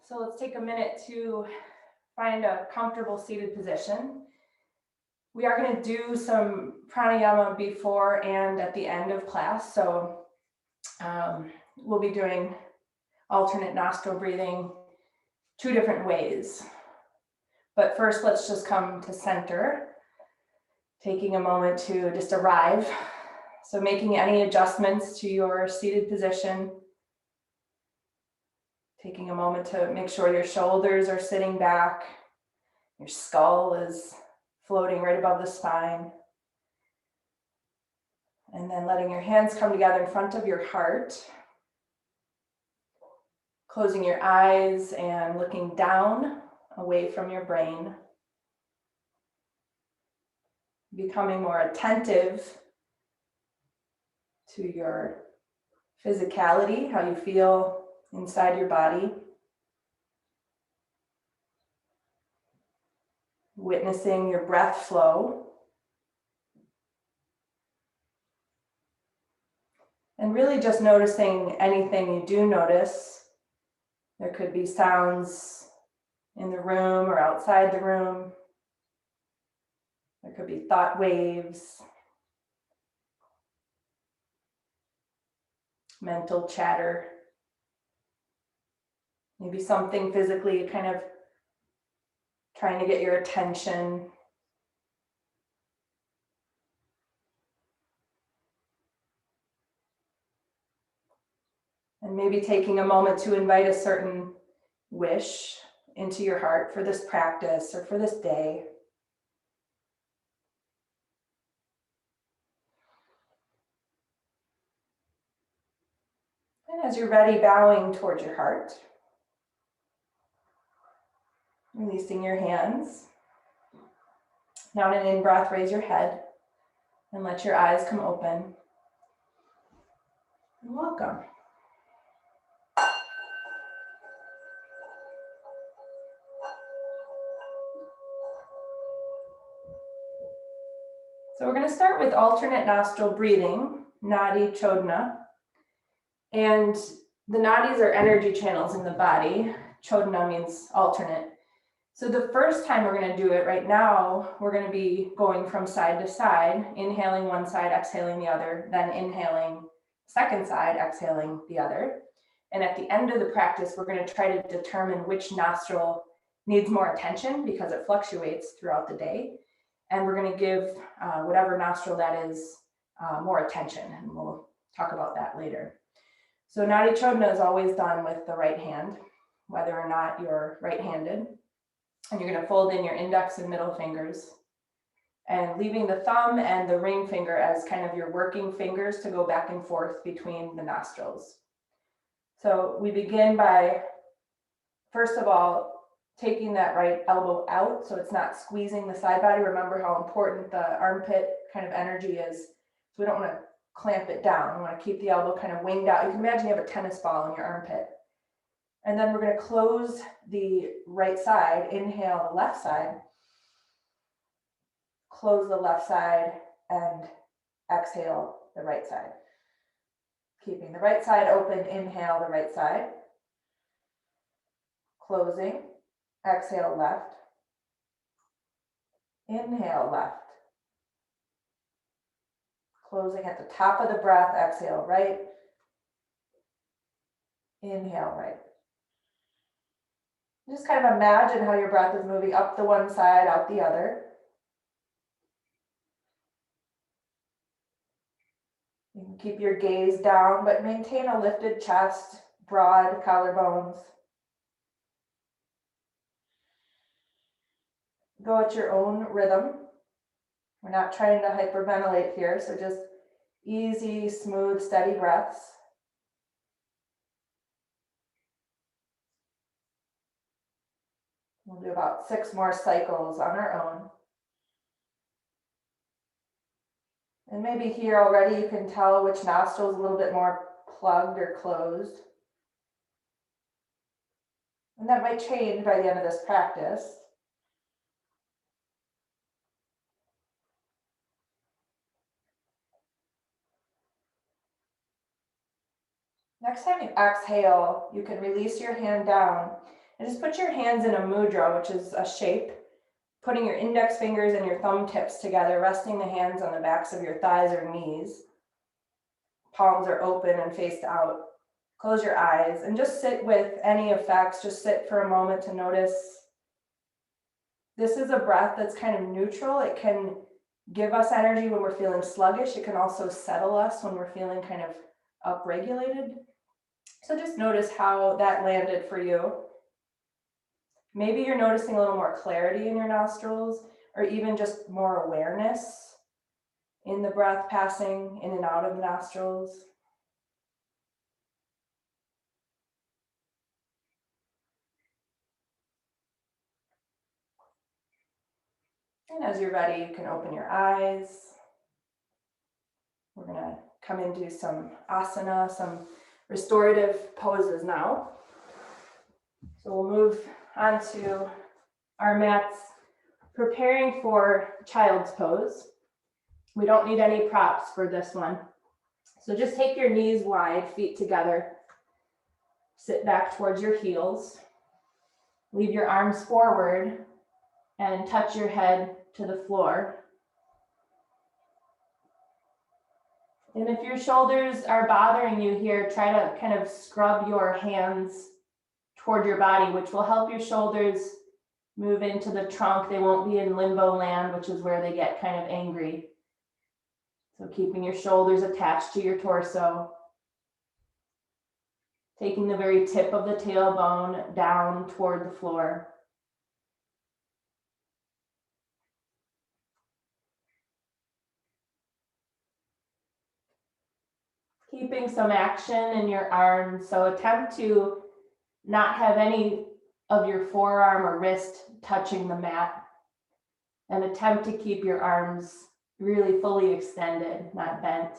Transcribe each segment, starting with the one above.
So let's take a minute to find a comfortable seated position. We are going to do some pranayama before and at the end of class. So we'll be doing alternate nostril breathing 2 different ways. But first, let's just come to center, taking a moment to just arrive. So making any adjustments to your seated position, taking a moment to make sure your shoulders are sitting back, your skull is floating right above the spine. And then letting your hands come together in front of your heart. Closing your eyes and looking down, away from your brain. Becoming more attentive to your physicality, how you feel inside your body. Witnessing your breath flow. And really just noticing anything you do notice. There could be sounds in the room or outside the room. There could be thought waves, mental chatter. Maybe something physically kind of trying to get your attention. And maybe taking a moment to invite a certain wish into your heart for this practice or for this day. And as you're ready, bowing towards your heart. Releasing your hands. Now on an in-breath, raise your head and let your eyes come open. And welcome. So we're going to start with alternate nostril breathing, nadi, shodhana. And the nadis are energy channels in the body. Shodhana means alternate. So the first time we're going to do it right now, we're going to be going from side to side, inhaling one side, exhaling the other, then inhaling second side, exhaling the other. And at the end of the practice, we're going to try to determine which nostril needs more attention because it fluctuates throughout the day. And we're going to give whatever nostril that is more attention, and we'll talk about that later. So nadi shodhana is always done with the right hand, whether or not you're right-handed. And you're going to fold in your index and middle fingers and leaving the thumb and the ring finger as kind of your working fingers to go back and forth between the nostrils. So we begin by, first of all, taking that right elbow out so it's not squeezing the side body. Remember how important the armpit kind of energy is. So we don't want to clamp it down. We want to keep the elbow kind of winged out. You can imagine you have a tennis ball in your armpit. And then we're going to close the right side, inhale the left side, close the left side, and exhale the right side. Keeping the right side open, inhale the right side, closing, exhale left, inhale left, closing at the top of the breath, exhale right, inhale right. Just kind of imagine how your breath is moving up the one side, out the other. You can keep your gaze down, but maintain a lifted chest, broad collarbones. Go at your own rhythm. We're not trying to hyperventilate here, so just easy, smooth, steady breaths. We'll do about 6 more cycles on our own. And maybe here already you can tell which nostril is a little bit more plugged or closed. And that might change by the end of this practice. Next time you exhale, you can release your hand down And just put your hands in a mudra, which is a shape, putting your index fingers and your thumb tips together, resting the hands on the backs of your thighs or knees. Palms are open and faced out. Close your eyes and just sit with any effects. Just sit for a moment to notice. This is a breath that's kind of neutral. It can give us energy when we're feeling sluggish. It can also settle us when we're feeling kind of upregulated. So just notice how that landed for you. Maybe you're noticing a little more clarity in your nostrils, or even just more awareness in the breath passing in and out of the nostrils. And as you're ready, you can open your eyes. We're going to come into some asana, some restorative poses now. So we'll move on to our mats, preparing for child's pose. We don't need any props for this one. So just take your knees wide, feet together. Sit back towards your heels. Leave your arms forward and touch your head to the floor. And if your shoulders are bothering you here, try to kind of scrub your hands toward your body, which will help your shoulders move into the trunk. They won't be in limbo land, which is where they get kind of angry. So keeping your shoulders attached to your torso. Taking the very tip of the tailbone down toward the floor. Keeping some action in your arms. So attempt to not have any of your forearm or wrist touching the mat. And attempt to keep your arms really fully extended, not bent.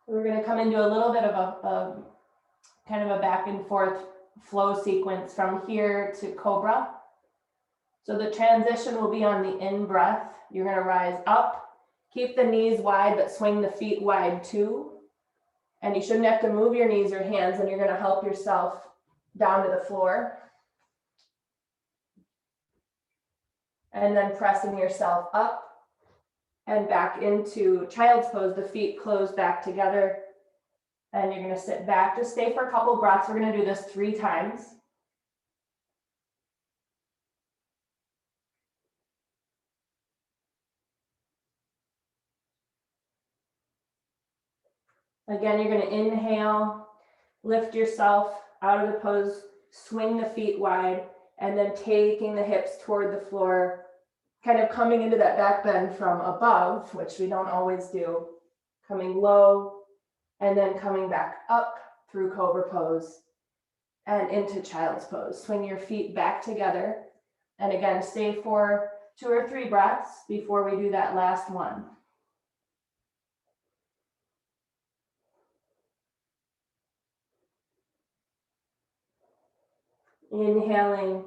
We're going to come into a little bit of a kind of a back and forth flow sequence from here to cobra. So the transition will be on the in breath. You're going to rise up, keep the knees wide, but swing the feet wide too. And you shouldn't have to move your knees or hands, and you're going to help yourself down to the floor. And then pressing yourself up and back into child's pose, the feet close back together. And you're going to sit back. Just stay for a couple breaths. We're going to do this 3 times. Again, you're going to inhale, lift yourself out of the pose, swing the feet wide, and then taking the hips toward the floor, kind of coming into that back bend from above, which we don't always do, coming low, and then coming back up through cobra pose and into child's pose. Swing your feet back together. And again, stay for 2 or 3 breaths before we do that last one. Inhaling,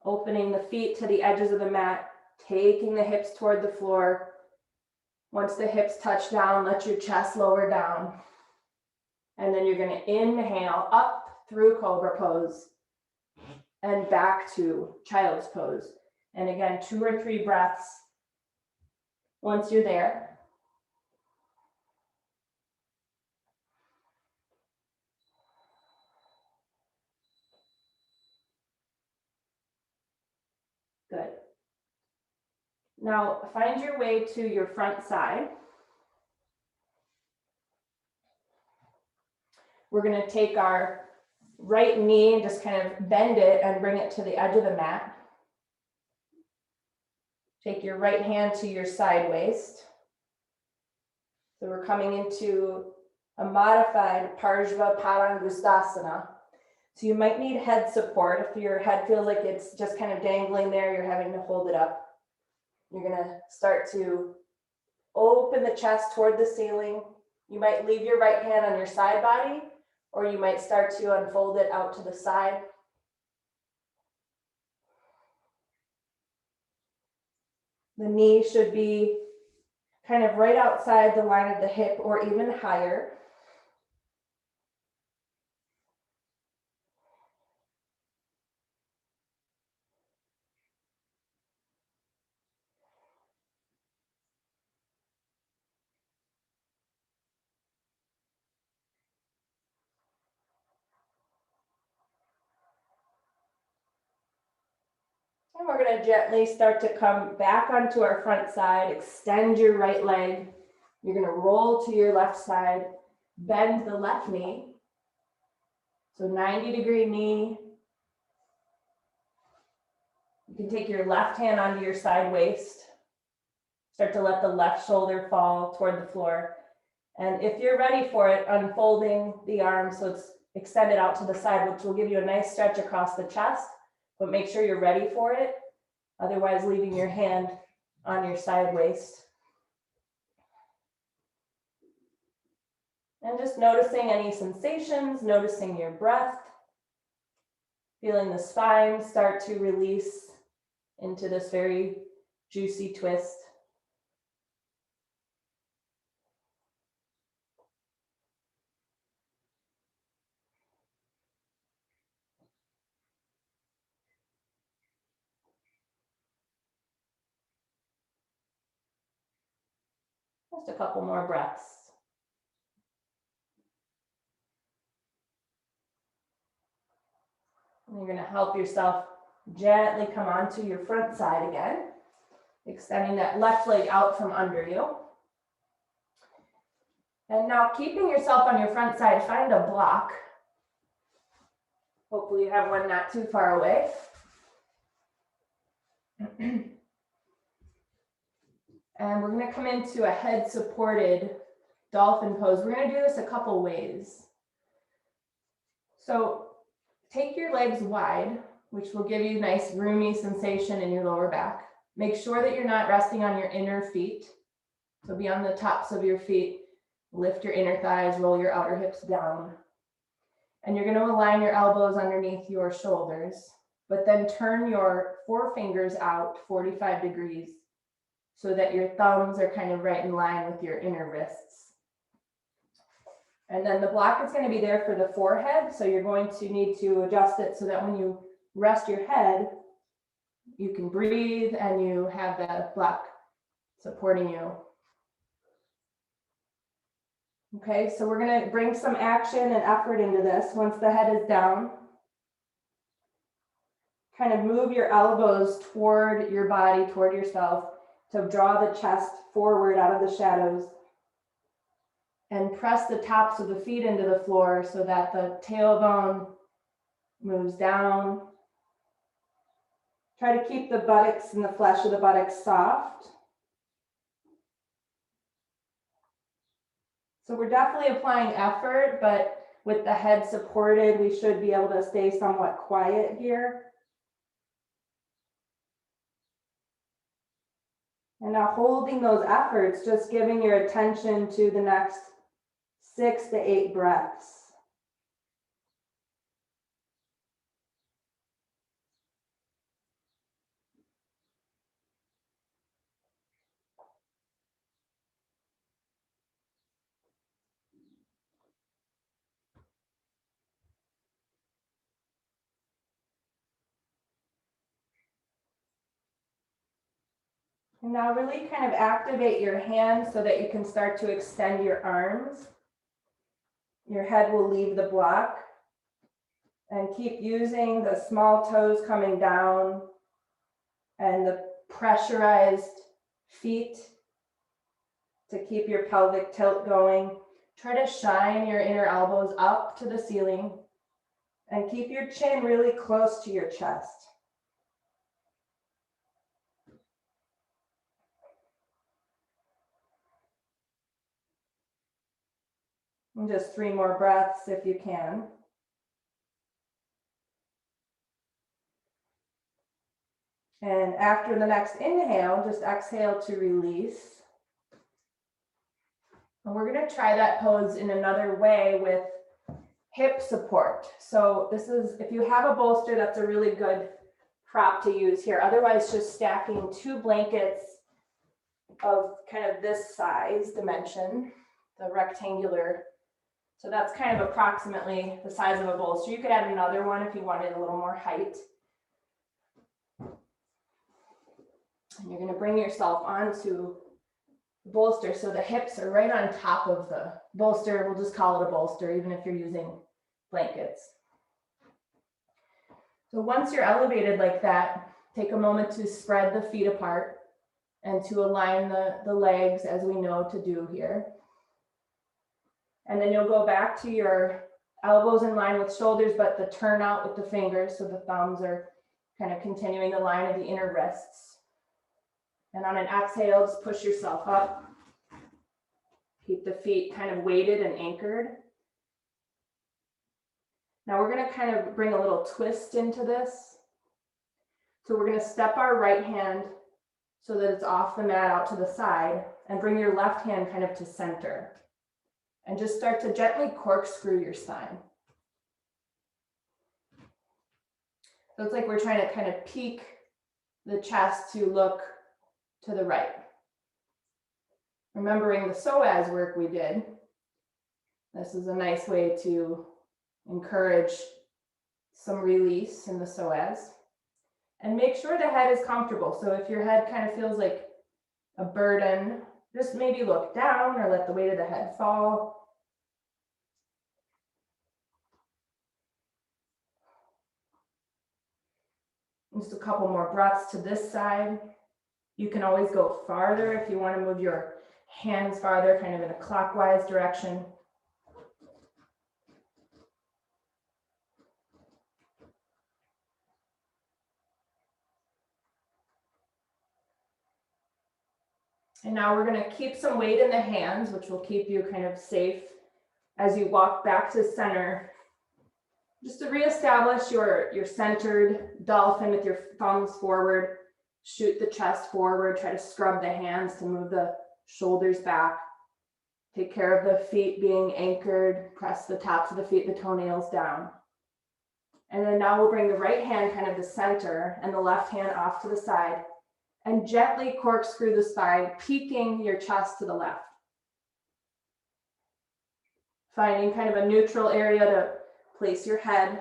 opening the feet to the edges of the mat, taking the hips toward the floor. Once the hips touch down, let your chest lower down. And then you're going to inhale up through cobra pose and back to child's pose. And again, 2 or 3 breaths once you're there. Good. Now find your way to your front side. We're going to take our right knee and just kind of bend it and bring it to the edge of the mat. Take your right hand to your side waist. So we're coming into a modified Parsvaparangustasana. So you might need head support. If your head feels like it's just kind of dangling there, you're having to hold it up. You're going to start to open the chest toward the ceiling. You might leave your right hand on your side body, or you might start to unfold it out to the side. The knee should be kind of right outside the line of the hip or even higher. And we're going to gently start to come back onto our front side, extend your right leg. You're going to roll to your left side, bend the left knee. So 90-degree knee. You can take your left hand onto your side waist. Start to let the left shoulder fall toward the floor. And if you're ready for it, unfolding the arm so it's extended out to the side, which will give you a nice stretch across the chest, but make sure you're ready for it. Otherwise, leaving your hand on your side waist. And just noticing any sensations, noticing your breath, feeling the spine start to release into this very juicy twist. Just a couple more breaths. And you're going to help yourself gently come onto your front side again, extending that left leg out from under you. And now keeping yourself on your front side, find a block. Hopefully you have one not too far away. And we're going to come into a head supported dolphin pose. We're going to do this a couple ways. So take your legs wide, which will give you a nice roomy sensation in your lower back. Make sure that you're not resting on your inner feet. So be on the tops of your feet. Lift your inner thighs, roll your outer hips down. And you're going to align your elbows underneath your shoulders, but then turn your forefingers out 45 degrees so that your thumbs are kind of right in line with your inner wrists. And then the block is going to be there for the forehead, so you're going to need to adjust it so that when you rest your head, you can breathe and you have the block supporting you. Okay, so we're going to bring some action and effort into this. Once the head is down, kind of move your elbows toward your body, toward yourself, to draw the chest forward out of the shadows. And press the tops of the feet into the floor so that the tailbone moves down. Try to keep the buttocks and the flesh of the buttocks soft. So we're definitely applying effort, but with the head supported, we should be able to stay somewhat quiet here. And now holding those efforts, just giving your attention to the next 6 to 8 breaths. And now really kind of activate your hands so that you can start to extend your arms. Your head will leave the block. And keep using the small toes coming down and the pressurized feet to keep your pelvic tilt going. Try to shine your inner elbows up to the ceiling and keep your chin really close to your chest. And just 3 more breaths if you can. And after the next inhale, just exhale to release. And we're going to try that pose in another way with hip support. So this is, if you have a bolster, that's a really good prop to use here. Otherwise, just stacking 2 blankets of kind of this size dimension, the rectangular. So that's kind of approximately the size of a bolster. You could add another one if you wanted a little more height. And you're going to bring yourself onto the bolster so the hips are right on top of the bolster. We'll just call it a bolster, even if you're using blankets. So once you're elevated like that, take a moment to spread the feet apart and to align the legs as we know to do here. And then you'll go back to your elbows in line with shoulders, but the turnout with the fingers, so the thumbs are kind of continuing the line of the inner wrists. And on an exhale, just push yourself up. Keep the feet kind of weighted and anchored. Now we're going to kind of bring a little twist into this. So we're going to step our right hand so that it's off the mat out to the side, and bring your left hand kind of to center. And just start to gently corkscrew your spine. So it's like we're trying to kind of peak the chest to look to the right. Remembering the psoas work we did, this is a nice way to encourage some release in the psoas. And make sure the head is comfortable. So if your head kind of feels like a burden, just maybe look down or let the weight of the head fall. Just a couple more breaths to this side. You can always go farther if you want to move your hands farther, kind of in a clockwise direction. And now we're going to keep some weight in the hands, which will keep you kind of safe as you walk back to center. Just to reestablish your centered dolphin with your thumbs forward, shoot the chest forward, try to scrub the hands to move the shoulders back. Take care of the feet being anchored, press the tops of the feet, the toenails down. And then now we'll bring the right hand kind of to center and the left hand off to the side. And gently corkscrew the spine, peaking your chest to the left. Finding kind of a neutral area to place your head.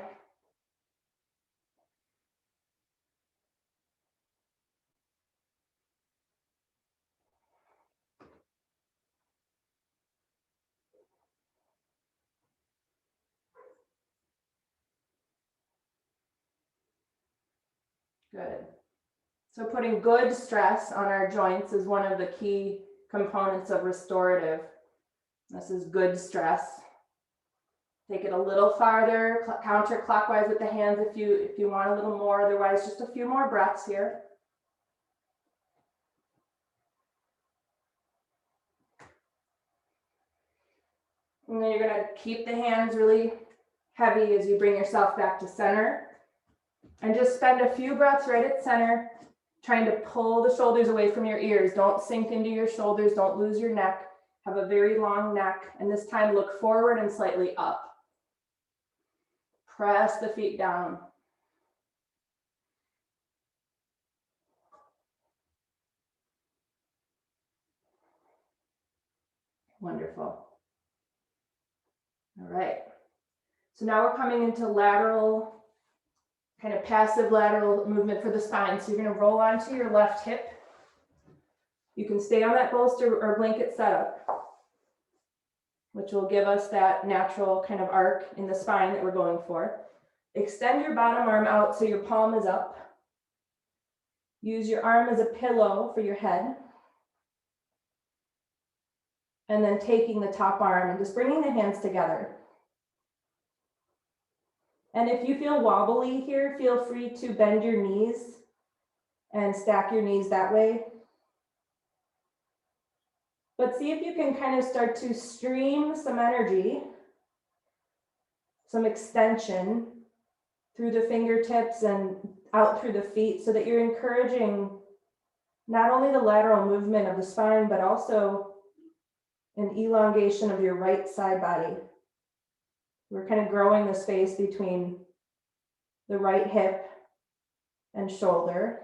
Good. So putting good stress on our joints is one of the key components of restorative. This is good stress. Take it a little farther, counterclockwise with the hands if you want a little more. Otherwise, just a few more breaths here. And then you're going to keep the hands really heavy as you bring yourself back to center. And just spend a few breaths right at center, trying to pull the shoulders away from your ears. Don't sink into your shoulders. Don't lose your neck. Have a very long neck. And this time look forward and slightly up. Press the feet down. Wonderful. All right. So now we're coming into lateral, kind of passive lateral movement for the spine. So you're going to roll onto your left hip. You can stay on that bolster or blanket setup, which will give us that natural kind of arc in the spine that we're going for. Extend your bottom arm out so your palm is up. Use your arm as a pillow for your head. And then taking the top arm and just bringing the hands together. And if you feel wobbly here, feel free to bend your knees and stack your knees that way. But see if you can kind of start to stream some energy, some extension through the fingertips and out through the feet so that you're encouraging not only the lateral movement of the spine, but also an elongation of your right side body. We're kind of growing the space between the right hip and shoulder.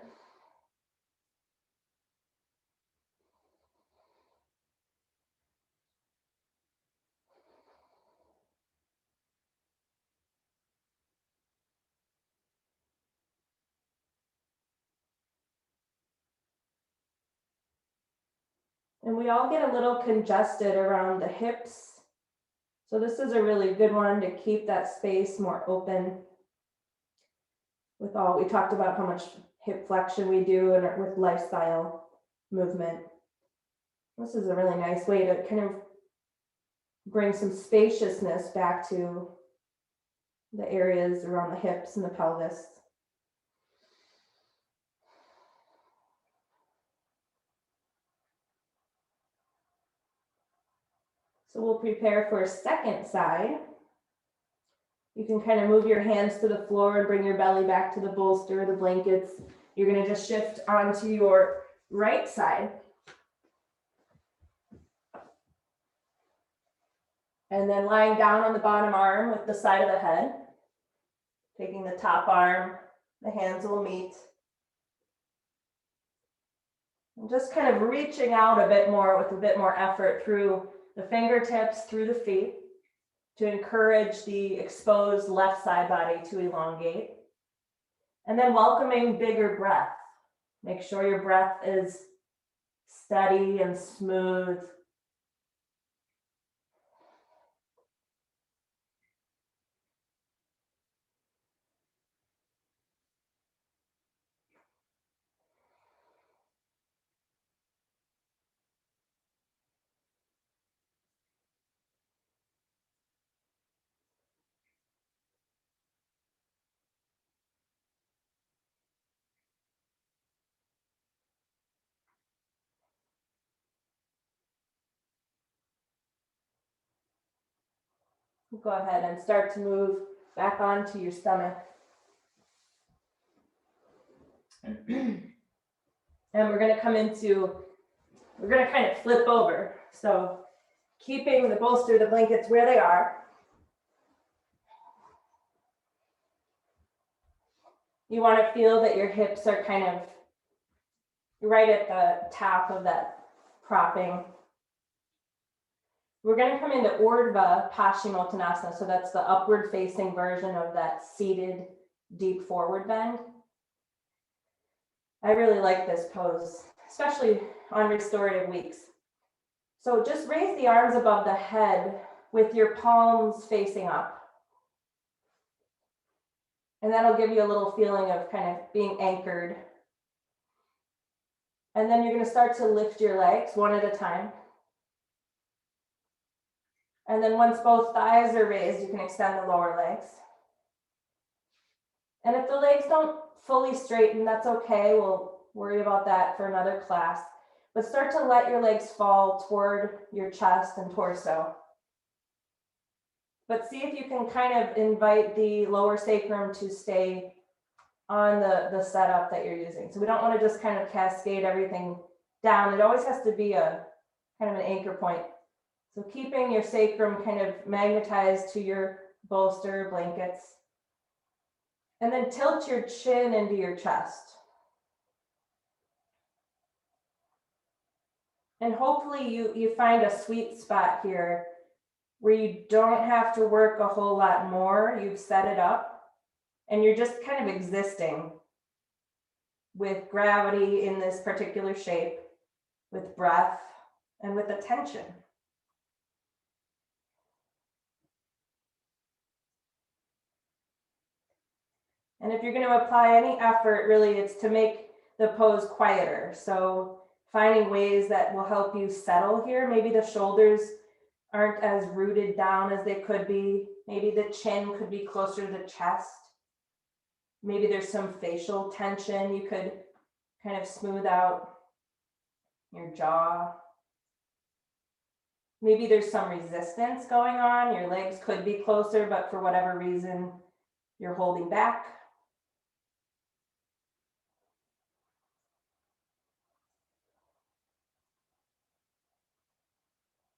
And we all get a little congested around the hips. So this is a really good one to keep that space more open. We talked about how much hip flexion we do and with lifestyle movement. This is a really nice way to kind of bring some spaciousness back to the areas around the hips and the pelvis. So we'll prepare for a second side. You can kind of move your hands to the floor and bring your belly back to the bolster, the blankets. You're going to just shift onto your right side. And then lying down on the bottom arm with the side of the head. Taking the top arm, the hands will meet. And just kind of reaching out a bit more with a bit more effort through the fingertips, through the feet, to encourage the exposed left side body to elongate. And then welcoming bigger breath. Make sure your breath is steady and smooth. Go ahead and start to move back onto your stomach. And we're going to kind of flip over. So keeping the bolster, the blankets where they are. You want to feel that your hips are kind of right at the top of that propping. We're going to come into Urdhva Paschimottanasana. So that's the upward facing version of that seated deep forward bend. I really like this pose, especially on restorative weeks. So just raise the arms above the head with your palms facing up. And that'll give you a little feeling of kind of being anchored. And then you're going to start to lift your legs one at a time. And then once both thighs are raised, you can extend the lower legs. And if the legs don't fully straighten, that's okay. We'll worry about that for another class. But start to let your legs fall toward your chest and torso. But see if you can kind of invite the lower sacrum to stay on the setup that you're using. So we don't want to just kind of cascade everything down. It always has to be a kind of an anchor point. So keeping your sacrum kind of magnetized to your bolster, blankets. And then tilt your chin into your chest. And hopefully you find a sweet spot here where you don't have to work a whole lot more. You've set it up and you're just kind of existing with gravity in this particular shape, with breath and with attention. And if you're going to apply any effort, really it's to make the pose quieter. So finding ways that will help you settle here. Maybe the shoulders aren't as rooted down as they could be. Maybe the chin could be closer to the chest. Maybe there's some facial tension. You could kind of smooth out your jaw. Maybe there's some resistance going on. Your legs could be closer, but for whatever reason, you're holding back.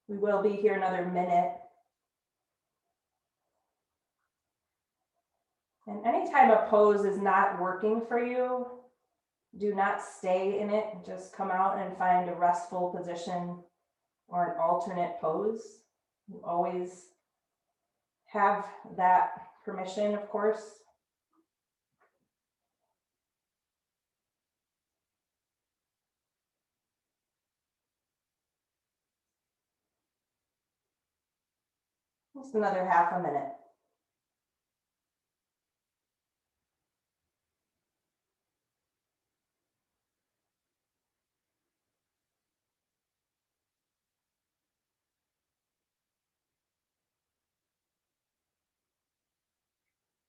We will be here another minute. And anytime a pose is not working for you, do not stay in it. Just come out and find a restful position or an alternate pose. You always have that permission, of course. Just another half a minute.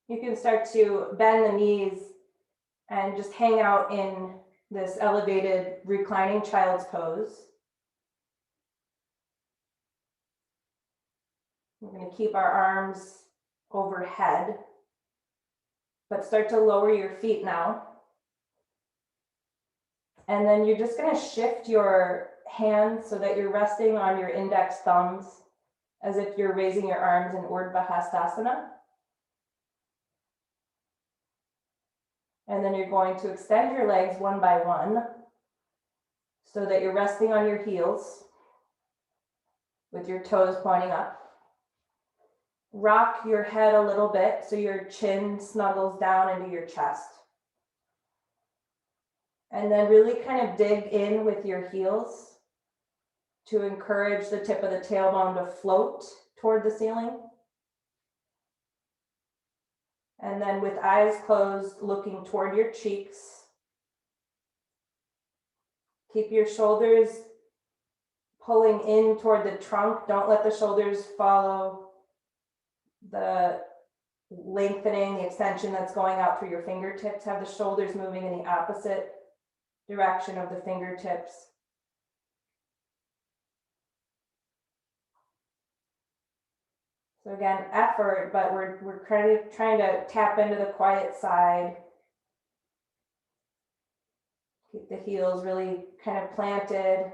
You can start to bend the knees and just hang out in this elevated reclining child's pose. We're going to keep our arms overhead, but start to lower your feet now. And then you're just going to shift your hands so that you're resting on your index thumbs as if you're raising your arms in Urdhva Hastasana. And then you're going to extend your legs one by one so that you're resting on your heels with your toes pointing up. Rock your head a little bit so your chin snuggles down into your chest. And then really kind of dig in with your heels to encourage the tip of the tailbone to float toward the ceiling. And then with eyes closed, looking toward your cheeks. Keep your shoulders pulling in toward the trunk. Don't let the shoulders follow the lengthening, the extension that's going out through your fingertips. Have the shoulders moving in the opposite direction of the fingertips. So again, effort, but we're kind of trying to tap into the quiet side. Keep the heels really kind of planted.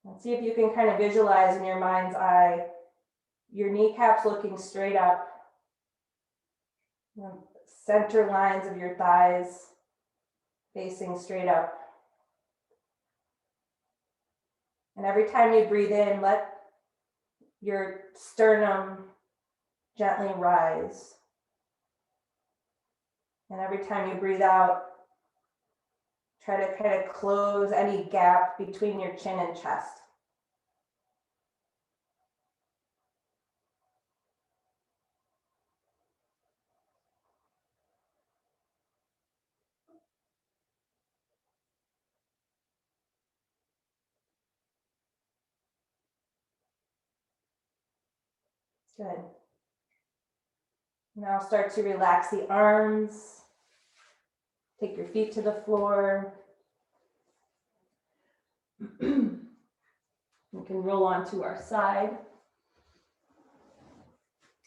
And see if you can kind of visualize in your mind's eye your kneecaps looking straight up. Center lines of your thighs facing straight up. And every time you breathe in, let your sternum gently rise. And every time you breathe out, try to kind of close any gap between your chin and chest. Good. Now start to relax the arms. Take your feet to the floor. We can roll onto our side.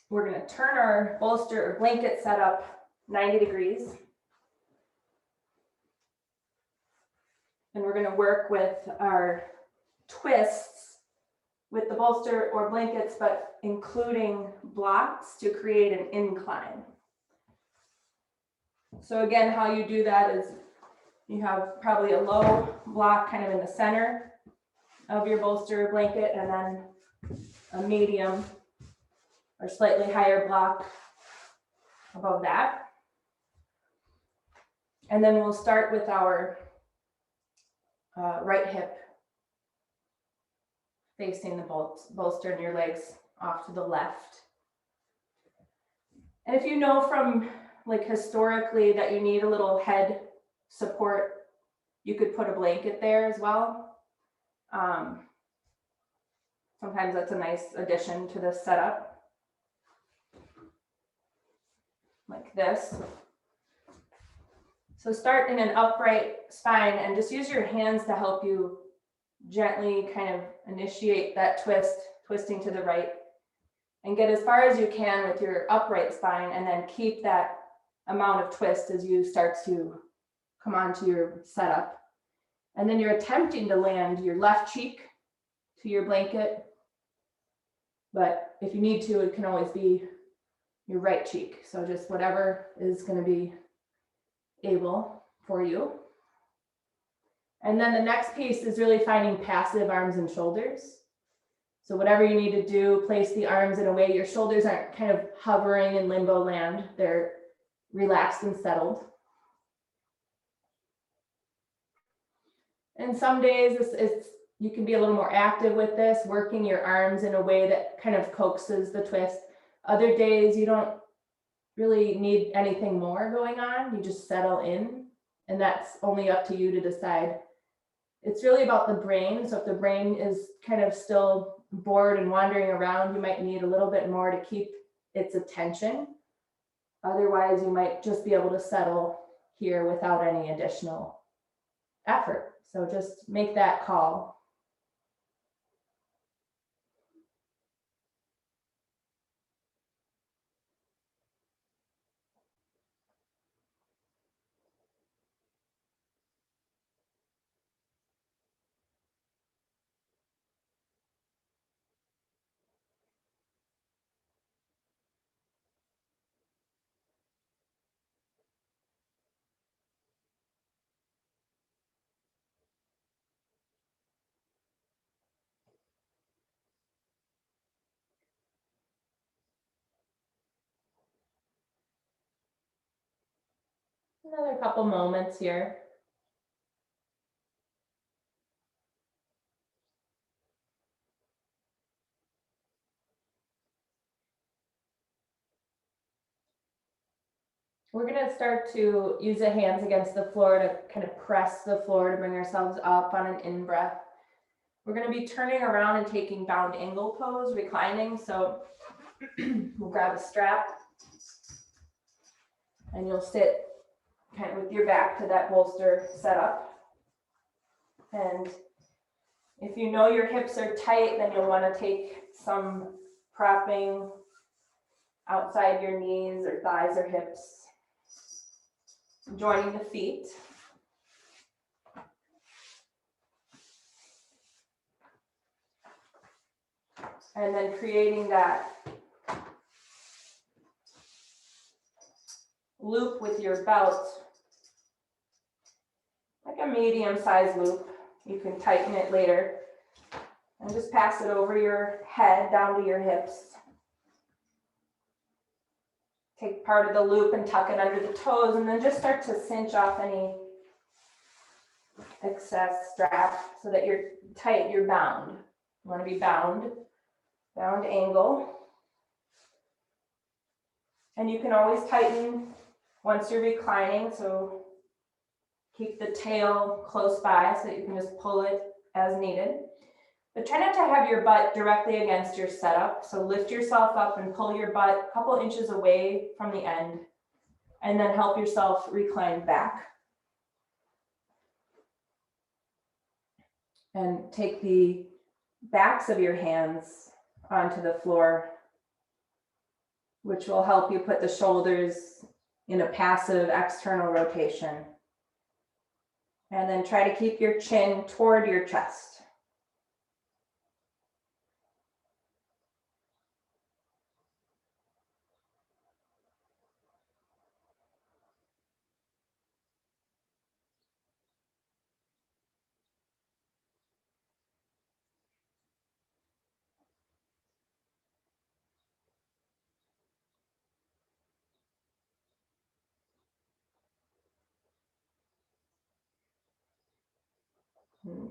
We're going to turn our bolster or blanket set up 90 degrees. And we're going to work with our twists with the bolster or blankets, but including blocks to create an incline. So again, how you do that is you have probably a low block kind of in the center of your bolster or blanket, and then a medium or slightly higher block above that. And then we'll start with our right hip facing the bolster and your legs off to the left. And if you know from like historically that you need a little head support, you could put a blanket there as well. Sometimes that's a nice addition to this setup. Like this. So start in an upright spine and just use your hands to help you gently kind of initiate that twist, twisting to the right, and get as far as you can with your upright spine, and then keep that amount of twist as you start to come onto your setup. And then you're attempting to land your left cheek to your blanket, but if you need to, it can always be your right cheek. So just whatever is going to be able for you. And then the next piece is really finding passive arms and shoulders. So whatever you need to do, place the arms in a way your shoulders aren't kind of hovering in limbo land. They're relaxed and settled. And some days it's you can be a little more active with this, working your arms in a way that kind of coaxes the twist. Other days you don't really need anything more going on. You just settle in, and that's only up to you to decide. It's really about the brain. So if the brain is kind of still bored and wandering around, you might need a little bit more to keep its attention. Otherwise, you might just be able to settle here without any additional effort. So just make that call. Another couple moments here. We're going to start to use the hands against the floor to kind of press the floor to bring ourselves up on an in-breath. We're going to be turning around and taking bound angle pose, reclining. So we'll grab a strap and you'll sit kind of with your back to that bolster setup. And if you know your hips are tight, then you'll want to take some propping outside your knees or thighs or hips, joining the feet. And then creating that loop with your belt, like a medium-sized loop. You can tighten it later. And just pass it over your head down to your hips. Take part of the loop and tuck it under the toes, and then just start to cinch off any excess strap so that you're tight, you're bound. You want to be bound angle. And you can always tighten once you're reclining, so keep the tail close by so that you can just pull it as needed. But try not to have your butt directly against your setup. So lift yourself up and pull your butt a couple inches away from the end, and then help yourself recline back. And take the backs of your hands onto the floor, which will help you put the shoulders in a passive external rotation. And then try to keep your chin toward your chest.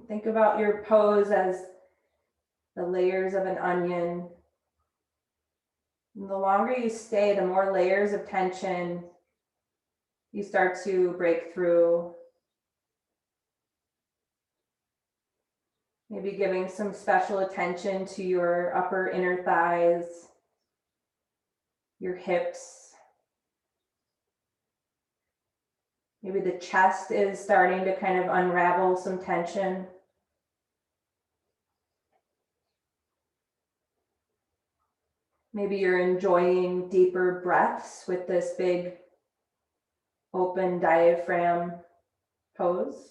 Think about your pose as the layers of an onion. And the longer you stay, the more layers of tension you start to break through. Maybe giving some special attention to your upper inner thighs, your hips. Maybe the chest is starting to kind of unravel some tension. Maybe you're enjoying deeper breaths with this big open diaphragm pose.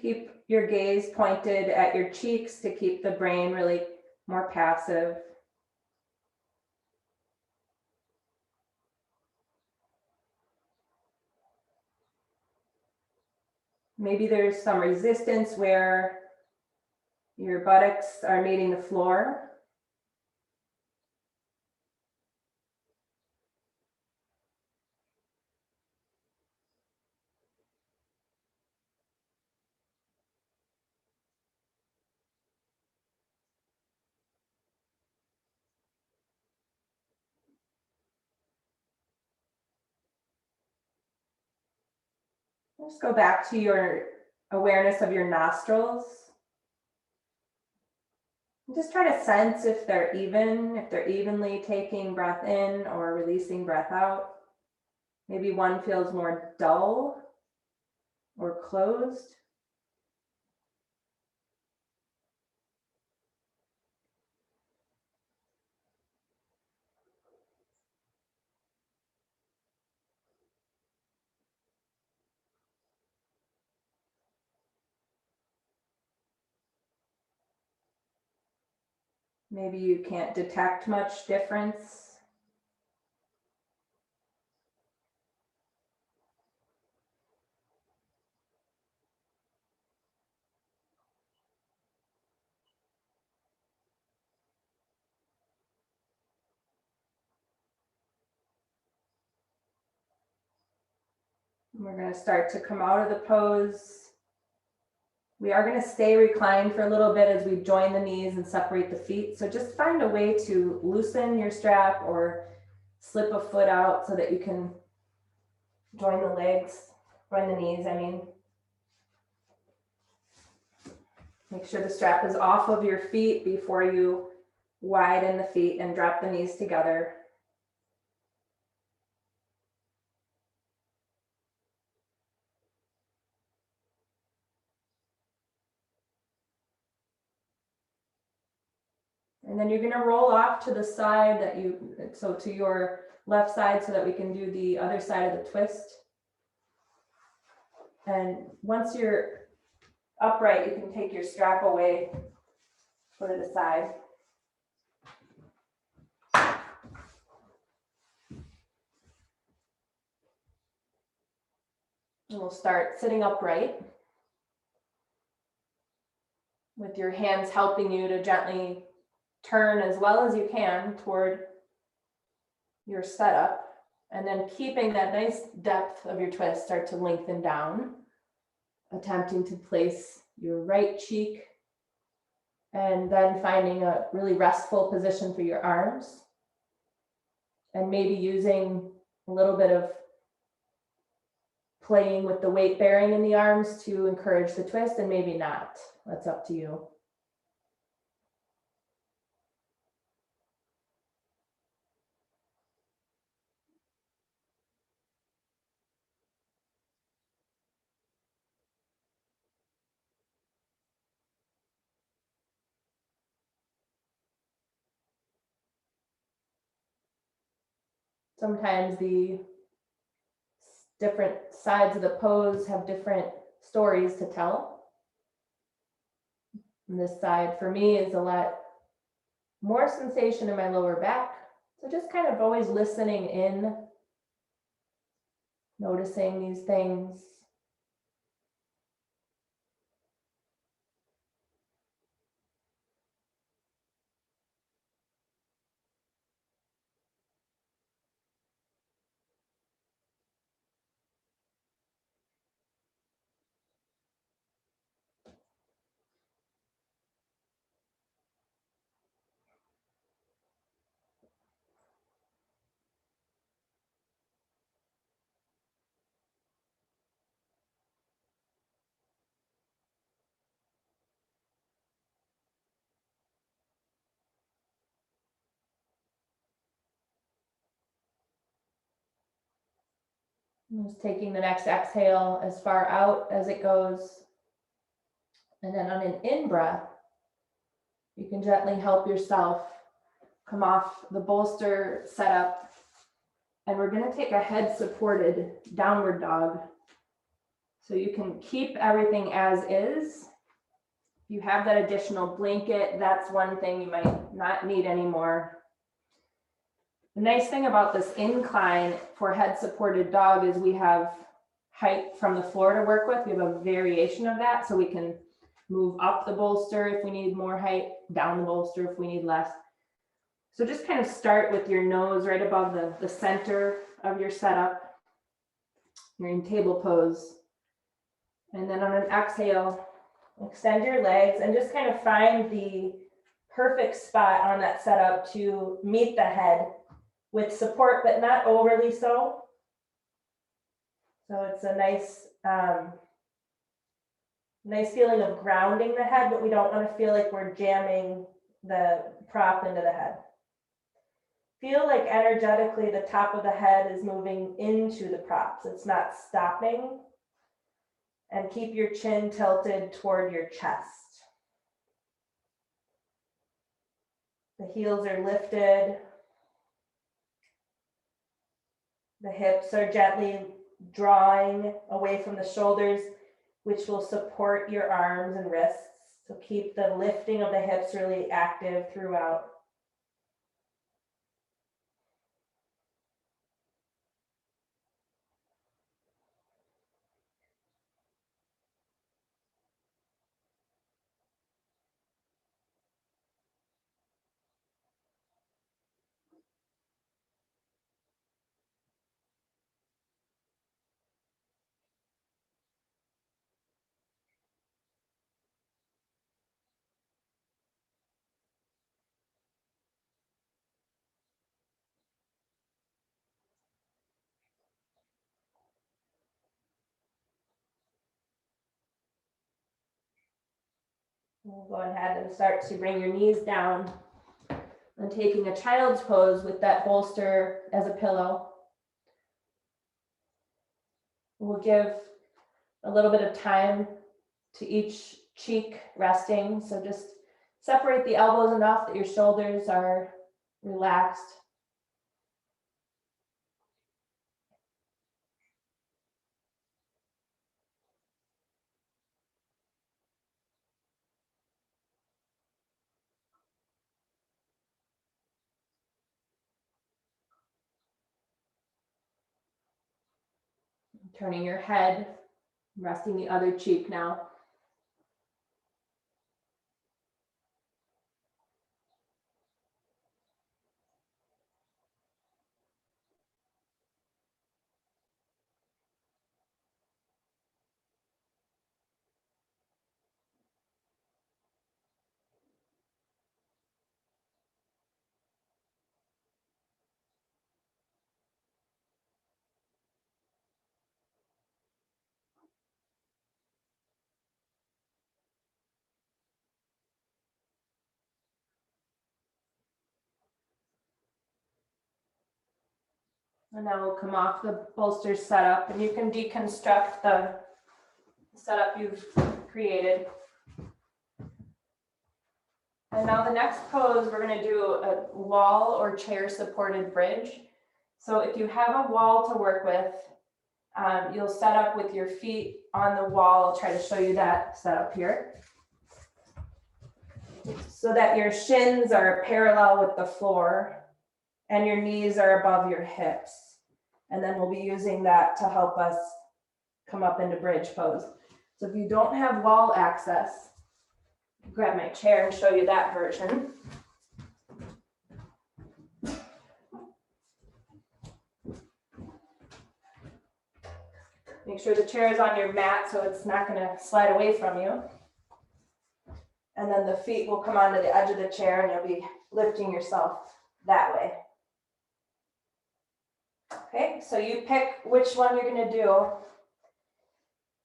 Keep your gaze pointed at your cheeks to keep the brain really more passive. Maybe there's some resistance where your buttocks are meeting the floor. Just go back to your awareness of your nostrils. Just try to sense if they're evenly taking breath in or releasing breath out. Maybe one feels more dull or closed. Maybe you can't detect much difference. We're going to start to come out of the pose. We are going to stay reclined for a little bit as we join the knees and separate the feet. So just find a way to loosen your strap or slip a foot out so that you can join the knees, I mean. Make sure the strap is off of your feet before you widen the feet and drop the knees together. And then you're going to roll off to the side to your left side so that we can do the other side of the twist. And once you're upright, you can take your strap away, put it aside. And we'll start sitting upright with your hands helping you to gently turn as well as you can toward your setup, and then keeping that nice depth of your twist, start to lengthen down, attempting to place your right cheek and then finding a really restful position for your arms, and maybe using a little bit of playing with the weight bearing in the arms to encourage the twist, and maybe not. That's up to you. Sometimes the different sides of the pose have different stories to tell. And this side for me is a lot more sensation in my lower back. So just kind of always listening in, noticing these things. Just taking the next exhale as far out as it goes. And then on an in-breath, you can gently help yourself come off the bolster setup. And we're going to take a head supported downward dog. So you can keep everything as is. If you have that additional blanket, that's one thing you might not need anymore. The nice thing about this incline for head supported dog is we have height from the floor to work with. We have a variation of that, so we can move up the bolster if we need more height, down the bolster if we need less. So just kind of start with your nose right above the center of your setup. You're in table pose. And then on an exhale, extend your legs and just kind of find the perfect spot on that setup to meet the head with support, but not overly so. So it's a nice nice feeling of grounding the head, but we don't want to feel like we're jamming the prop into the head. Feel like energetically the top of the head is moving into the props. It's not stopping. And keep your chin tilted toward your chest. The heels are lifted. The hips are gently drawing away from the shoulders, which will support your arms and wrists. So keep the lifting of the hips really active throughout. We'll go ahead and start to bring your knees down and taking a child's pose with that bolster as a pillow. We'll give a little bit of time to each cheek resting. So just separate the elbows enough that your shoulders are relaxed. Turning your head, resting the other cheek now. And now we'll come off the bolster setup, and you can deconstruct the setup you've created. And now the next pose, we're going to do a wall or chair supported bridge. So if you have a wall to work with, you'll set up with your feet on the wall. I'll try to show you that setup here. So that your shins are parallel with the floor and your knees are above your hips. And then we'll be using that to help us come up into bridge pose. So if you don't have wall access, grab my chair and show you that version. Make sure the chair is on your mat so it's not going to slide away from you. And then the feet will come onto the edge of the chair and you'll be lifting yourself that way. Okay, so you pick which one you're going to do.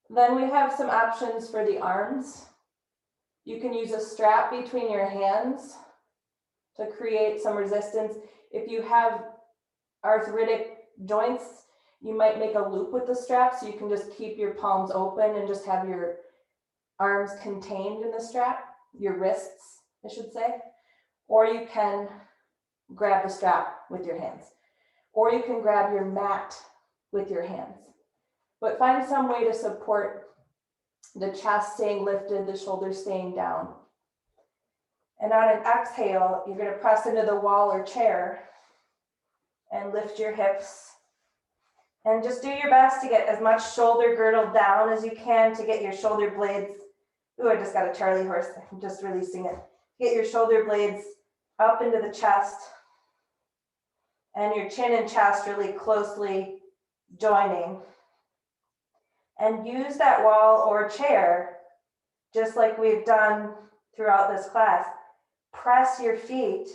Then we have some options for the arms. You can use a strap between your hands to create some resistance. If you have arthritic joints, you might make a loop with the strap so you can just keep your palms open and just have your arms contained in the strap, your wrists, I should say. Or you can grab the strap with your hands. Or you can grab your mat with your hands. But find some way to support the chest staying lifted, the shoulders staying down. And on an exhale, you're going to press into the wall or chair and lift your hips. And just do your best to get as much shoulder girdle down as you can to get your shoulder blades. Ooh, I just got a Charlie horse. I'm just releasing it. Get your shoulder blades up into the chest and your chin and chest really closely joining. And use that wall or chair, just like we've done throughout this class. Press your feet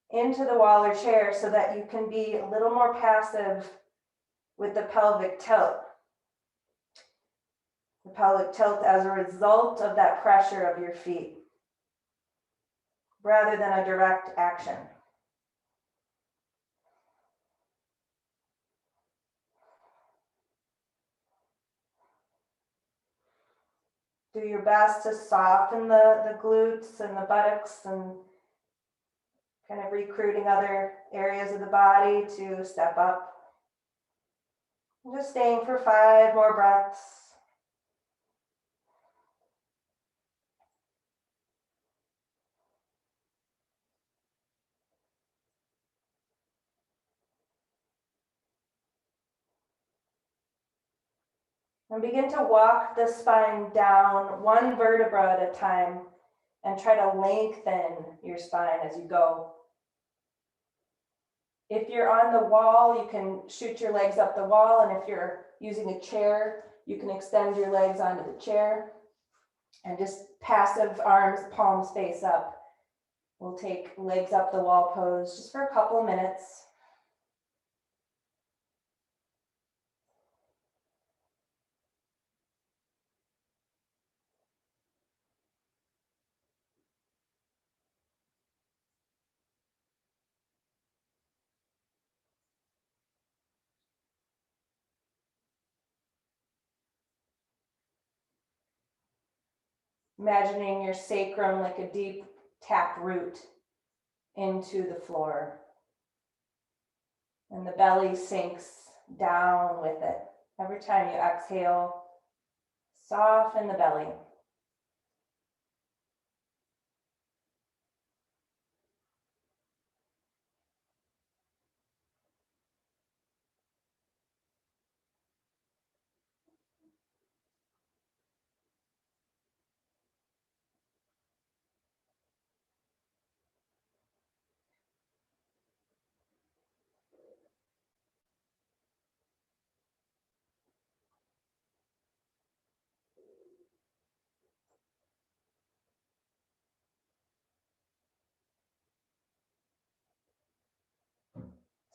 into the wall or chair so that you can be a little more passive with the pelvic tilt. the pelvic tilt as a result of that pressure of your feet, rather than a direct action. Do your best to soften the glutes and the buttocks and kind of recruiting other areas of the body to step up. Just staying for 5 more breaths. And begin to walk the spine down 1 vertebra at a time and try to lengthen your spine as you go. If you're on the wall, you can shoot your legs up the wall, and if you're using a chair, you can extend your legs onto the chair and just passive arms, palms face up. We'll take legs up the wall pose just for a couple of minutes. Imagining your sacrum like a deep tap root into the floor. And the belly sinks down with it. Every time you exhale, soften the belly.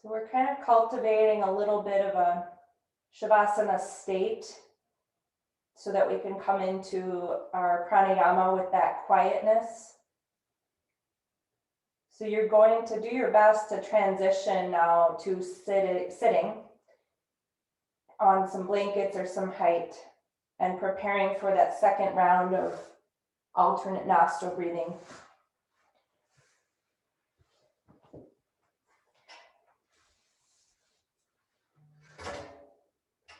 So we're kind of cultivating a little bit of a savasana state so that we can come into our pranayama with that quietness. So you're going to do your best to transition now to sitting on some blankets or some height and preparing for that second round of alternate nostril breathing.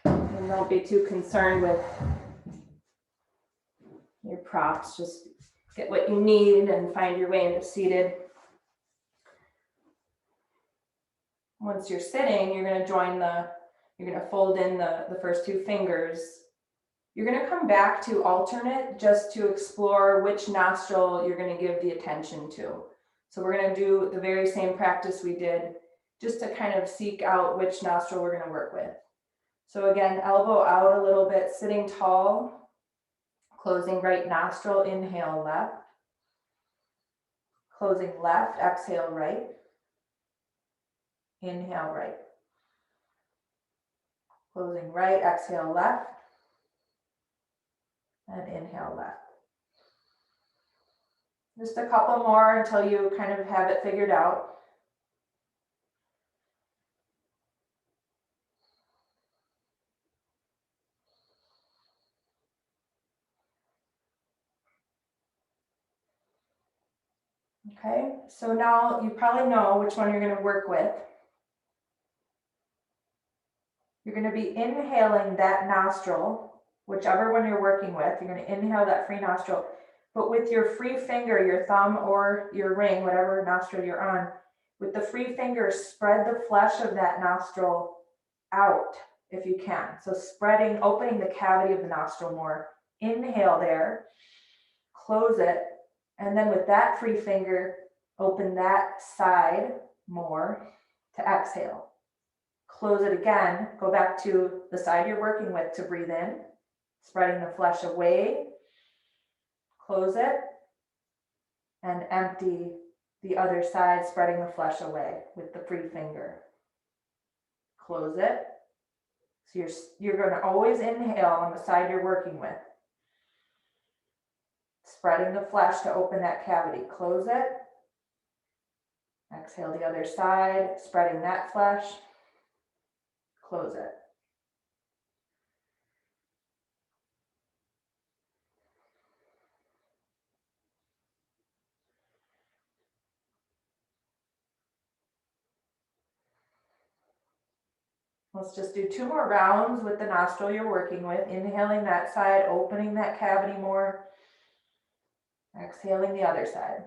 And don't be too concerned with your props. Just get what you need and find your way into seated. Once you're sitting, you're going to fold in the first 2 fingers. You're going to come back to alternate just to explore which nostril you're going to give the attention to. So we're going to do the very same practice we did just to kind of seek out which nostril we're going to work with. So again, elbow out a little bit, sitting tall, closing right nostril, inhale left, closing left, exhale right, inhale right, closing right, exhale left, and inhale left. Just a couple more until you kind of have it figured out. Okay, so now you probably know which one you're going to work with. You're going to be inhaling that nostril, whichever one you're working with. You're going to inhale that free nostril, but with your free finger, your thumb or your ring, whatever nostril you're on, with the free finger, spread the flesh of that nostril out if you can. So opening the cavity of the nostril more. Inhale there, close it, and then with that free finger, open that side more to exhale. Close it again, go back to the side you're working with to breathe in, spreading the flesh away, close it, and empty the other side, spreading the flesh away with the free finger. Close it, So you're going to always inhale on the side you're working with. Spreading the flesh to open that cavity. Close it. Exhale the other side, spreading that flesh. Close it. Let's just do 2 more rounds with the nostril you're working with. Inhaling that side, opening that cavity more. Exhaling the other side.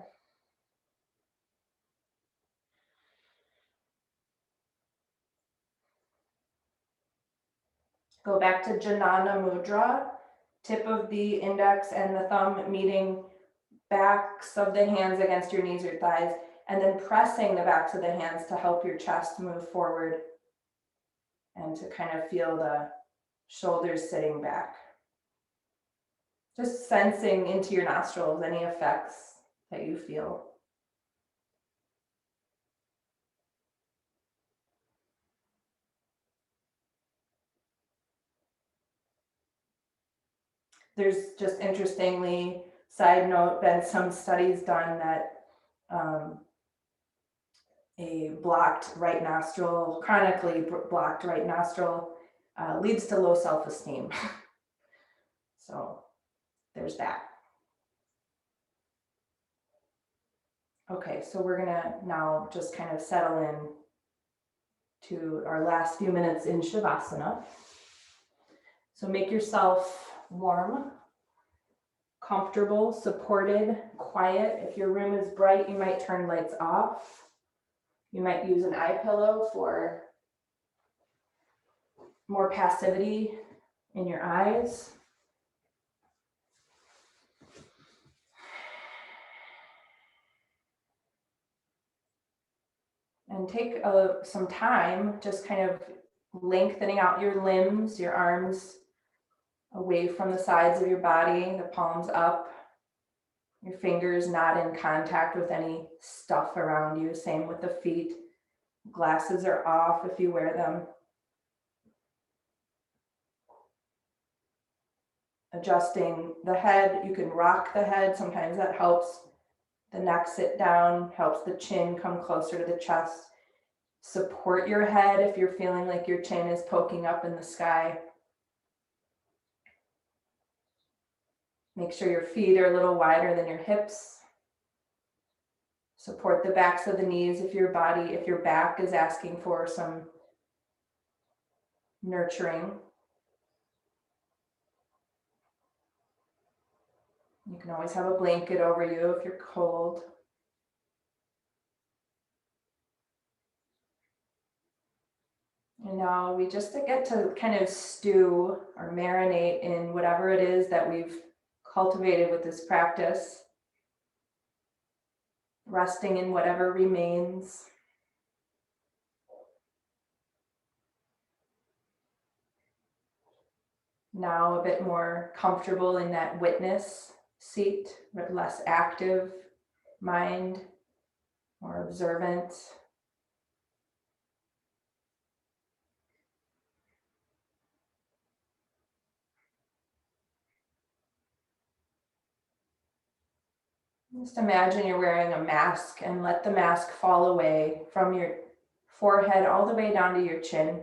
Go back to Jnana Mudra. Tip of the index and the thumb meeting backs of the hands against your knees or thighs, and then pressing the backs of the hands to help your chest move forward and to kind of feel the shoulders sitting back. Just sensing into your nostrils any effects that you feel. There's just interestingly, side note, been some studies done that a blocked right nostril, chronically blocked right nostril, leads to low self-esteem. So there's that. Okay, so we're gonna now just kind of settle in to our last few minutes in Shavasana. So make yourself warm, comfortable, supported, quiet. If your room is bright, you might turn lights off. You might use an eye pillow for more passivity in your eyes. And take some time just kind of lengthening out your limbs, your arms away from the sides of your body, the palms up, your fingers not in contact with any stuff around you. Same with the feet. Glasses are off if you wear them. Adjusting the head, you can rock the head. Sometimes that helps the neck sit down, helps the chin come closer to the chest. Support your head if you're feeling like your chin is poking up in the sky. Make sure your feet are a little wider than your hips. Support the backs of the knees if your back is asking for some nurturing. You can always have a blanket over you if you're cold. And now we just get to kind of stew or marinate in whatever it is that we've cultivated with this practice. Resting in whatever remains. Now a bit more comfortable in that witness seat, but less active mind, more observant. Just imagine you're wearing a mask and let the mask fall away from your forehead all the way down to your chin.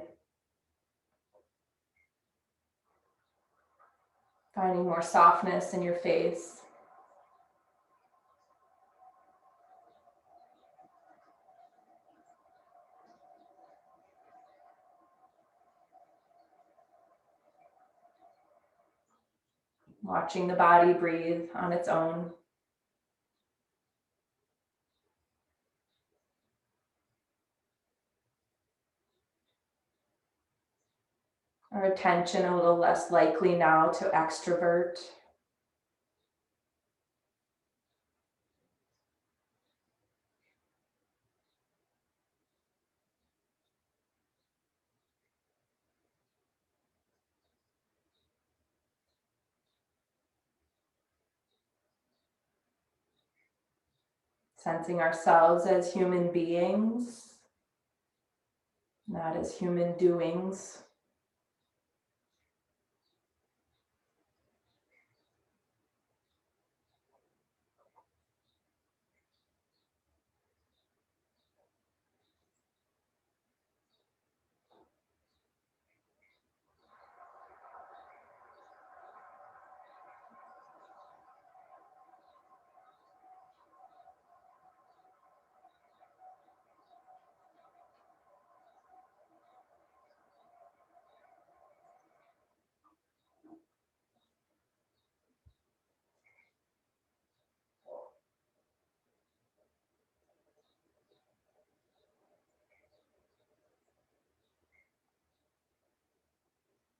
Finding more softness in your face. Watching the body breathe on its own. Our attention a little less likely now to extrovert. Sensing ourselves as human beings, not as human doings.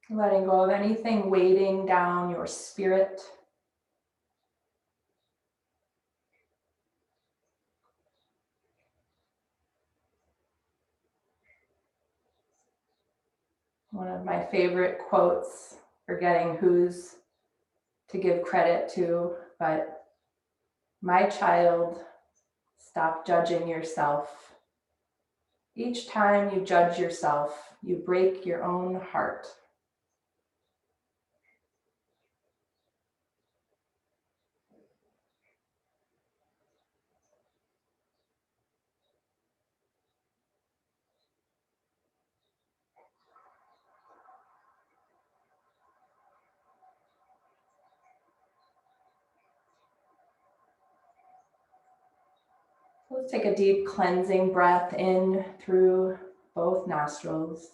Letting go of anything weighting down your spirit. One of my favorite quotes, forgetting who's to give credit to, but my child, stop judging yourself. Each time you judge yourself, you break your own heart. Let's take a deep cleansing breath in through both nostrils.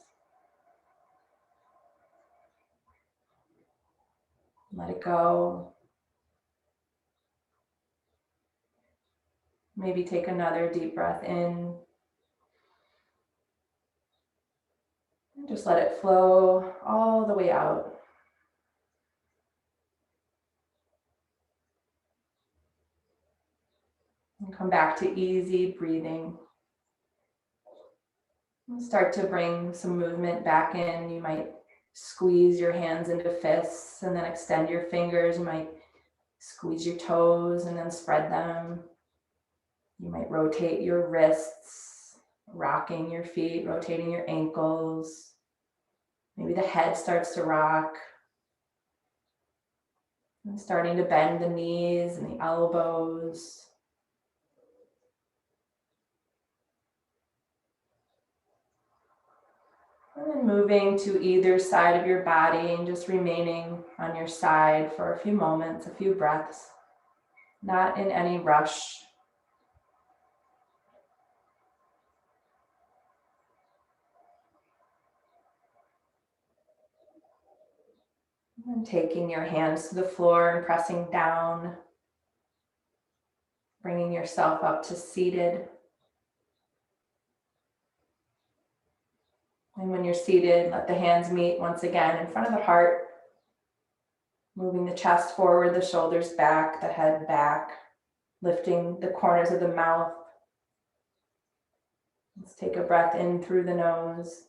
Let it go. Maybe take another deep breath in. And just let it flow all the way out. And come back to easy breathing. And start to bring some movement back in. You might squeeze your hands into fists and then extend your fingers. You might squeeze your toes and then spread them. You might rotate your wrists, rocking your feet, rotating your ankles. Maybe the head starts to rock. And starting to bend the knees and the elbows. And then moving to either side of your body and just remaining on your side for a few moments, a few breaths, not in any rush. And taking your hands to the floor and pressing down, bringing yourself up to seated. And when you're seated, let the hands meet once again in front of the heart, moving the chest forward, the shoulders back, the head back, lifting the corners of the mouth. Let's take a breath in through the nose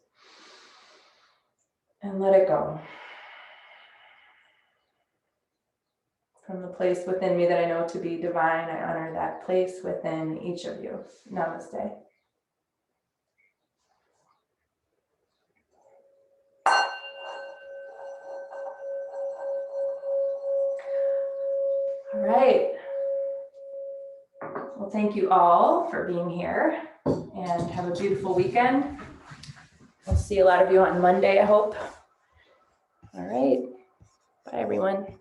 and let it go. From the place within me that I know to be divine, I honor that place within each of you. Namaste. All right. Well, thank you all for being here and have a beautiful weekend. I'll see a lot of you on Monday, I hope. All right. Bye, everyone.